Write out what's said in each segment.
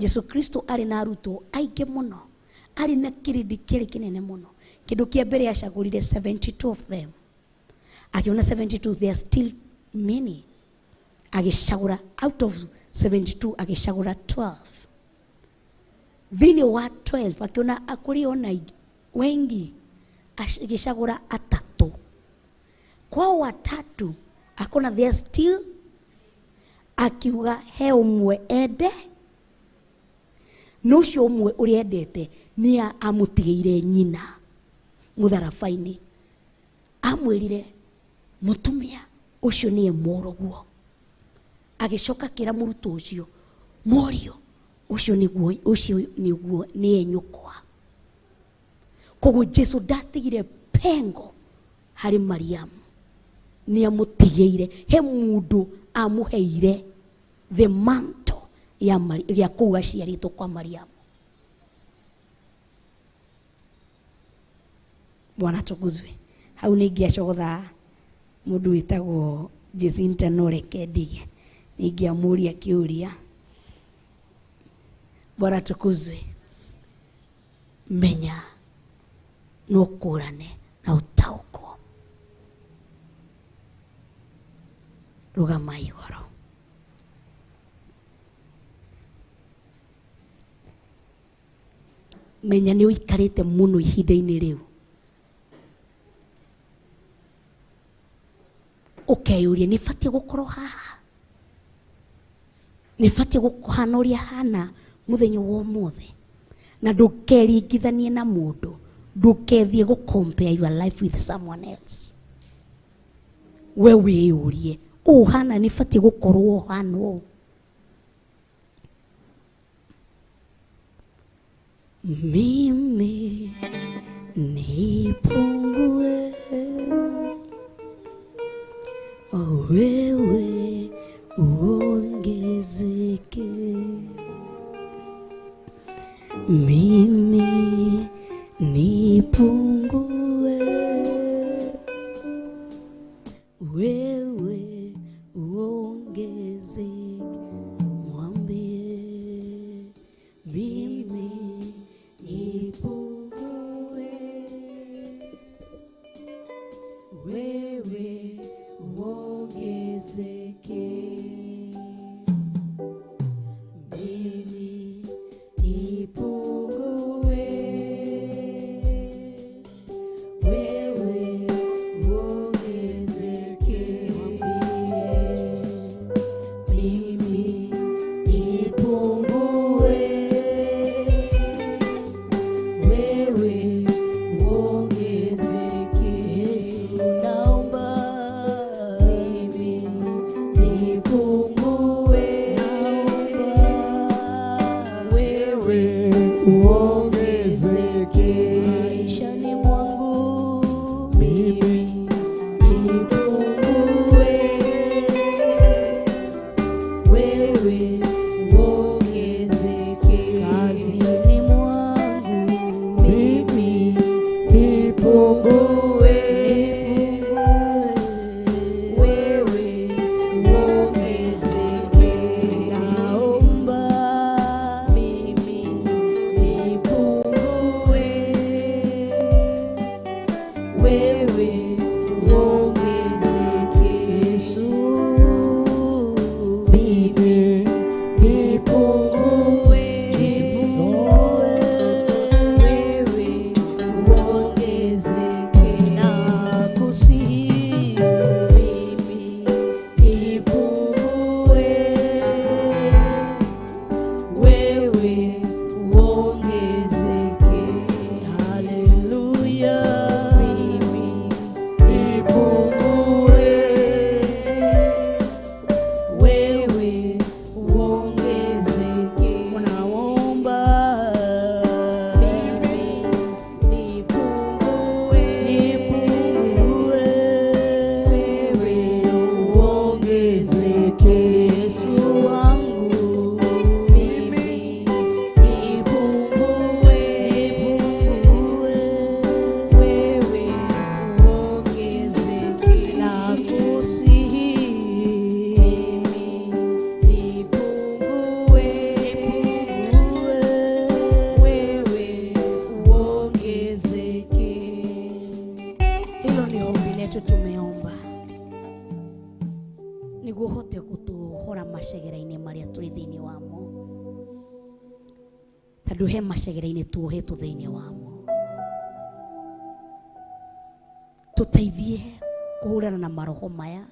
Yesu Kristo ari na arutwo aingĩ mũno, ari na kirindi kĩrĩ kĩnene mũno. Kĩndũ kĩa mbere acagũrire 72 of them. Akiona 72 there are still many. Agĩcagũra out of 72 agĩcagũra 12. Thĩinĩ wa 12 akiona akũrĩ ona wengi agĩcagũra atatũ. Kwa watatu akona there are still, akiuga he ũmwe ende, n'ũcio ũmwe ũrĩa endete nĩ amũtigĩire nyina mũtharaba-inĩ. Amwĩrire mũtumia ũcio nĩe mũrũguo. Agĩcoka kĩra mũrutwo ũcio, mũriũ ũcio nĩguo nĩe nyũkwa. Koguo Jesu ndatigire pengo harĩ Mariamu, nĩ amũtigĩire, he mũndũ amũheire the mantle ya kũu aciarĩtwo kwa Mariamu. Bwana tukuzwe. Hau nĩngĩ acogotha mũndũ wĩtagwo Jacinta Noreke ndige, nĩngĩ amũria kĩũria. Bwana tukuzwe. Menya no kũrane na ũtaũkwo. Rũgama igũrũ. Menya nĩ ũikarĩte mũno ihinda-inĩ rĩu. Ũkeyũria nĩ batiĩ gũkorwo haha, nĩ batiĩ gũkũhana ũrĩa hana mũthenya wa ũmũthĩ, na ndũkeringithanie na mũndũ, ndũkethiĩ gũ-compare your life with someone else. We wĩyũrie hana nĩ batiĩ gũkorwo hana ũũ. Mimi nipungue, wewe uongezeke. Mimi nipungue, wewe uongezeke. Mwambie mimi nipungue, wewe uongezeke. Mimi nipungue, Tondũ he macegera-inĩ tuohetwo thĩinĩ wamo. Tũteithie kũhũrana na maroho maya,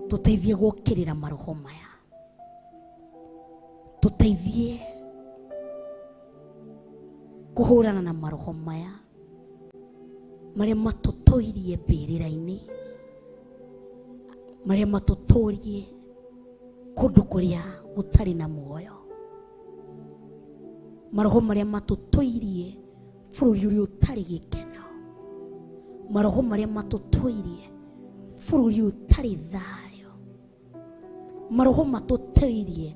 tũteithie gũkĩrĩra maroho maya, tũteithie kũhũrana na maroho maya marĩa matũtũirie mbĩrĩra-inĩ, marĩa matũtũrie kũndũ kũrĩa gũtarĩ na muoyo, maroho marĩa matũtũirie bũrũri ũrĩa ũtarĩ gĩkeno, maroho marĩa matũtũirie bũrũri ũtarĩ thayũ, maroho matũtũirie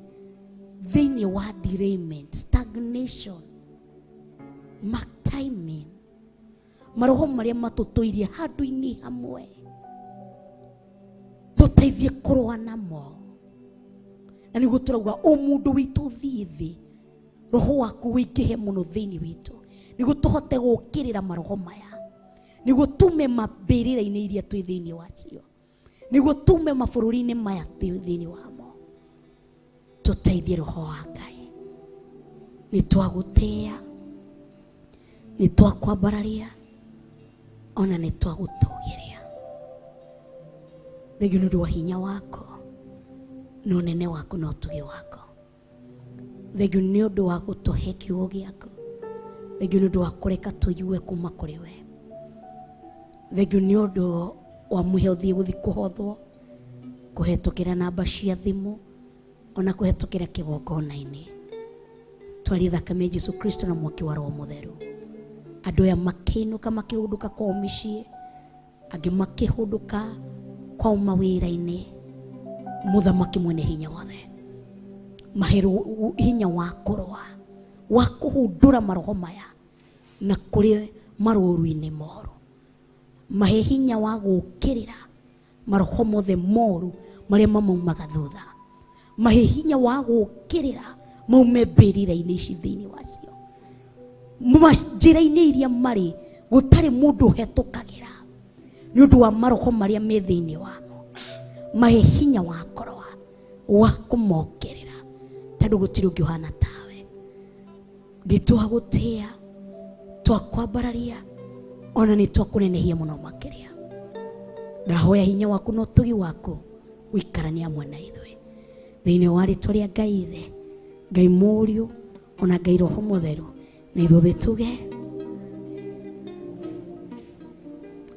thĩinĩ wa derailment, stagnation, mark timing, maroho marĩa matũtũirie handũ-inĩ hamwe, tũteithie kũrũa namo. Na nĩguo tũrauga o mũndũ witũ thiĩ thĩ, roho waku wĩingĩhe mũno thĩinĩ witũ, nĩguo tũhote gũkĩrĩra maroho maya, nĩguo tume mambĩrĩra-inĩ iria twĩ thĩinĩ wacio, nĩguo tume mabũrũri-inĩ maya twĩ thĩinĩ wamo. Tũteithie roho wa Ngai. Nĩ twagũtĩĩa, nĩ twakwambararia, ona nĩ twagũtũgĩria. Thengio nĩ ũndũ wa hinya wako na ũnene wako na ũtugi wako. Thengio nĩ ũndũ wa gũtũhe kiugo gĩaku. Thengio nĩ ũndũ wa kũreka tũigue kuma kũrĩ we. Thengio nĩ ũndũ wa mũhe ũthiĩ gũthiĩ kũhothwo, kũhetũkĩra namba cia thimũ, ona kũhetũkĩra kĩgongona-inĩ. Twarie thakame ya Jesũ Kristo na mwaki wa Roho Mũtheru. Andũ aya makĩinũka makĩhũndũka kwao mĩciĩ, angĩ makĩhũndũka kwao mawĩra-inĩ. Mũthamaki mwene hinya wothe, mahe hinya wa kũrũa, wa kũhũndũra maroho maya na kũrĩ marũũru-inĩ moru. Mahe hinya wa gũkĩrĩra maroho mothe moru marĩa mamaumaga thutha. Mahe hinya wa gũkĩrĩra maume mbĩrĩra-inĩ ici thĩinĩ wacio, njĩra-inĩ iria marĩ gũtarĩ mũndũ ũhetũkagĩra nĩ ũndũ wa maroho marĩa me thĩinĩ wamo. Mahe hinya wa kũrũa, wa kũmokĩrĩra, tondũ gũtirĩ ũngĩ ũhana tawe. Nĩ twagũtĩĩa, twakwambararia, ona nĩ twakũnenehia mũno makĩria. Ndahoya hinya waku na ũtugi waku ũikaranie hamwe na ithuĩ thĩinĩ wa rĩĩtwa rĩa Ngai Ithe, Ngai Mũriũ, ona Ngai Roho Mũtheru. Na ithuothe tuge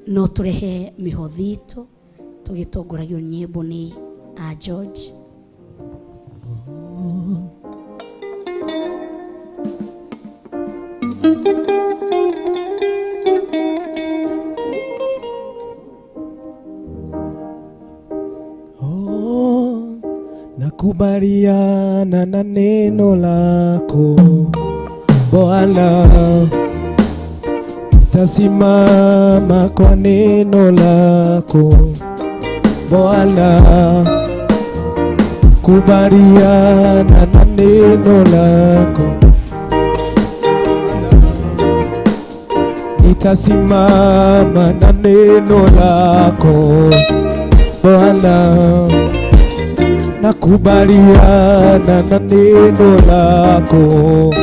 no tũrehe mĩhothi itũ tũgĩtongoragio nyĩmbo nĩ George. Nakubaliana na neno lako Bwana, tasimama kwa neno lako Bwana, kubaliana na neno lako, nitasimama na neno lako Bwana, nakubaliana na neno lako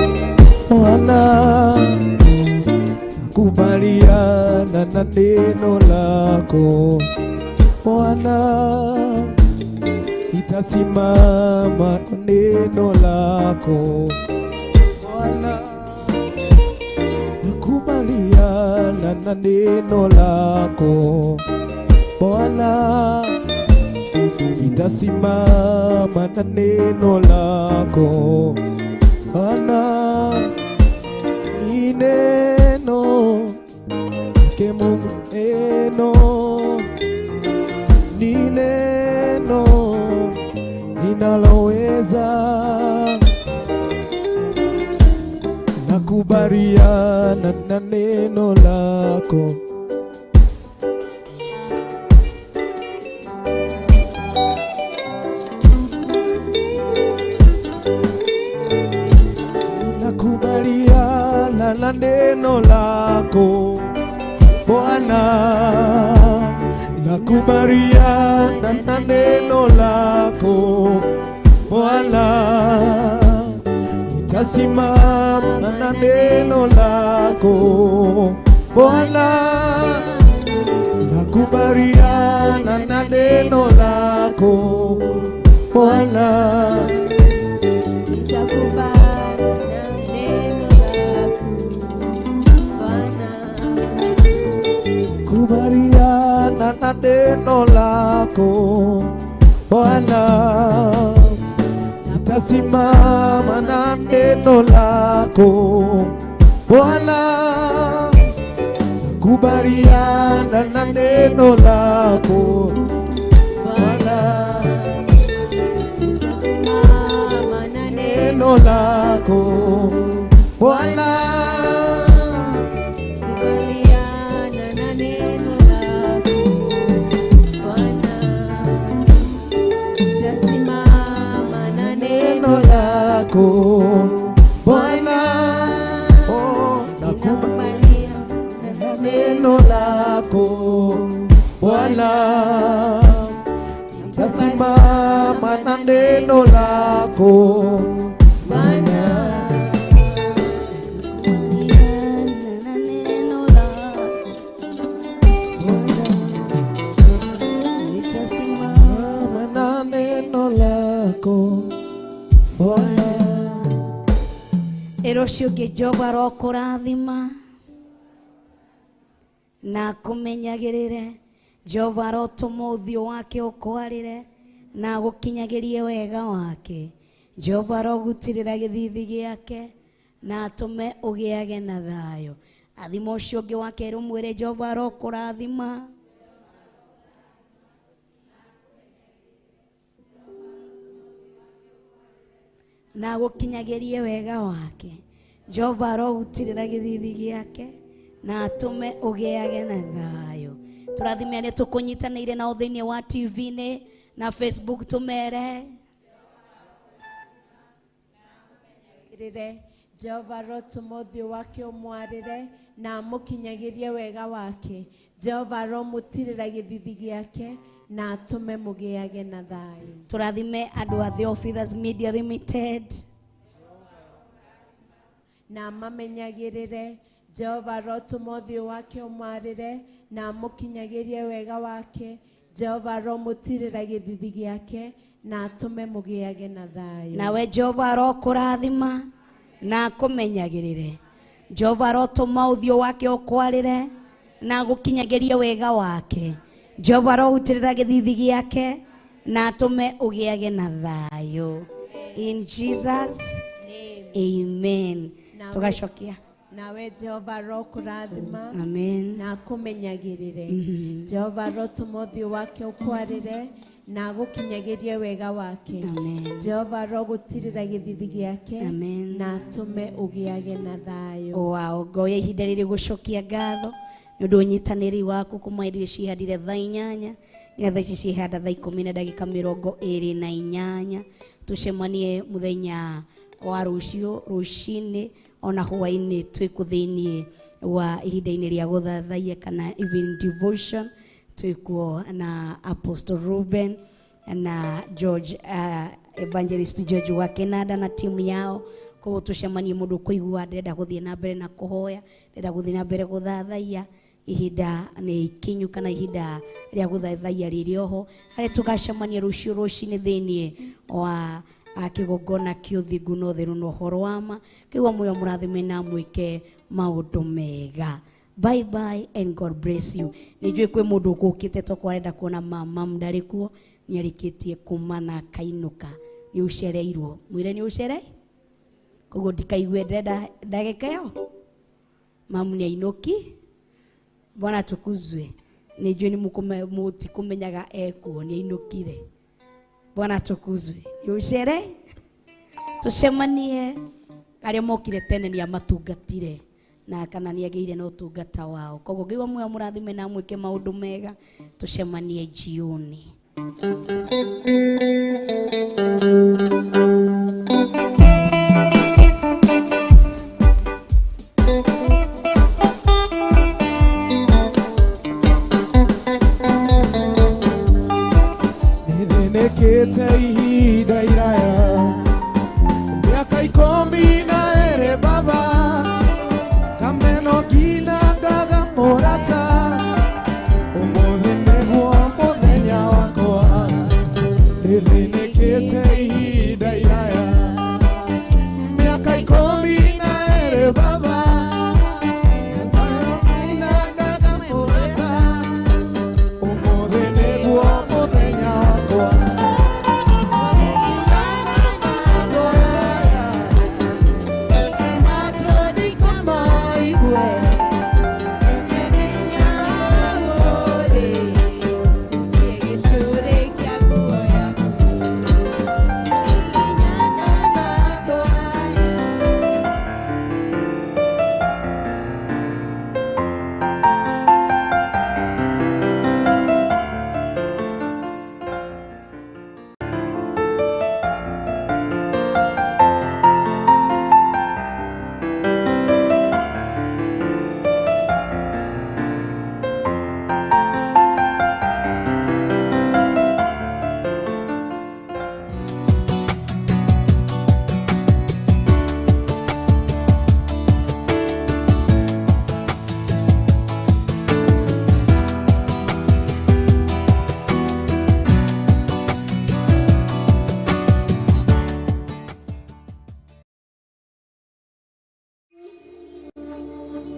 Bwana, kubaliana na neno lako Bwana, nitasimama na neno lako Bwana, nakubaliana na neno lako Bwana, nitasimama na neno lako Bwana. Ni neno ke Mungu, neno ni neno ninaloweza, nakubaliana na neno lako na neno lako Bwana, nakubaliana na neno lako Bwana, nitasimama na neno lako Bwana, nakubaliana na neno lako Bwana, nitakubali na neno lako Bwana, kubaliana na neno lako Bwana, nitasimama na neno lako Bwana, nakubaliana na neno lako Bwana, nitasimama na neno lako Bwana, kubaliana na neno lako Bwana, nitasimama na neno lako Bwana, oh, nakubaliana na neno lako Bwana, nitasimama na neno lako Bwana, nitasimama na neno lako Bwana. Erocio ke Jehova rokurathima na kumenyagirire, Jehova rotuma uthio wake ukwarire na gukinyagirie wega wake, Jehova rogutirira githithi giake na atume ugiage na thayo. Athima ucio ungi wake rumwire Jehova rokurathima na gukinyagirie wega wake, Jehova rogutirira githithi giake na atume ugiage na thayo. Turathime aria tukunyitanire na uthiini wa TV ni na Facebook tumere Jehova rotuma uthio wake umwarire na mukinyagirie wega wake, Jehova romutirira githithi giake na atume mugiage na thayo. Turathime andu a Theophilus Media Limited na mamenyagirire, Jehova rotuma uthio wake umwarire na mukinyagirie wega wake, Jehova romutirira githithi giake na atume mugiage na thayo. nawe Jehova rokurathima na kumenyagirire, Jehova rotuma uthio wake ukwarire na gukinyagirie wega wake, Jehova rogutirira githithi giake na atume ugiage na thayo. In Jesus amen. Tugashokia. Nawe Jehova rokurathima Amen. na kumenyagirire, Jehova rotuma uthio wake ukwarire na gukinyagirie wega wake, Amen. Jehova rogutirira githithi giake Amen. na atume ugiage na thayo. Wow, ngoya ihinda riri gucokia ngatho ni undu unyitaniri waku kuma iria cihandire thaa 8 ina thaa ici cihanda thaa 10 na ndagika 28. Tucemanie muthenya wa rucio ruci-ini ona hwa-ini twiku thiini wa ihinda-ini ria guthathaia kana even devotion twikuo na Apostle Ruben na George Evangelist George wa Canada na timu yao. Koguo tucemanie mundu kuigua ndenda guthie na mbere na kuhoya, ndenda guthie na mbere guthathaia, ihinda ni ikinyu kana ihinda ria guthathaia riri oho hari tugacemania rucio ruci-ini thiini wa akigongona kiuthingu no theru no horo wama kiwa muyo murathime na mwike maundu mega. Bye bye and God bless you. Nijue kwe mundu gukite to kwarenda kuona mama mndari kuo ni arikitie kumana kainuka ni ucereirwo mwire ni ucere koguo ndikaigwe ndenda ndagika yo mamu ni ainuki. Bwana tukuzwe. Nijue ni muti kumenyaga ekuo ni ainukire. Bwana tukuzwe. Ni ucere tucemanie aria mokire tene ni amatungatire na kana ni ageire no tungata wao. Koguo ngiwa mwe murathime na mwike maundu mega tucemanie jioni.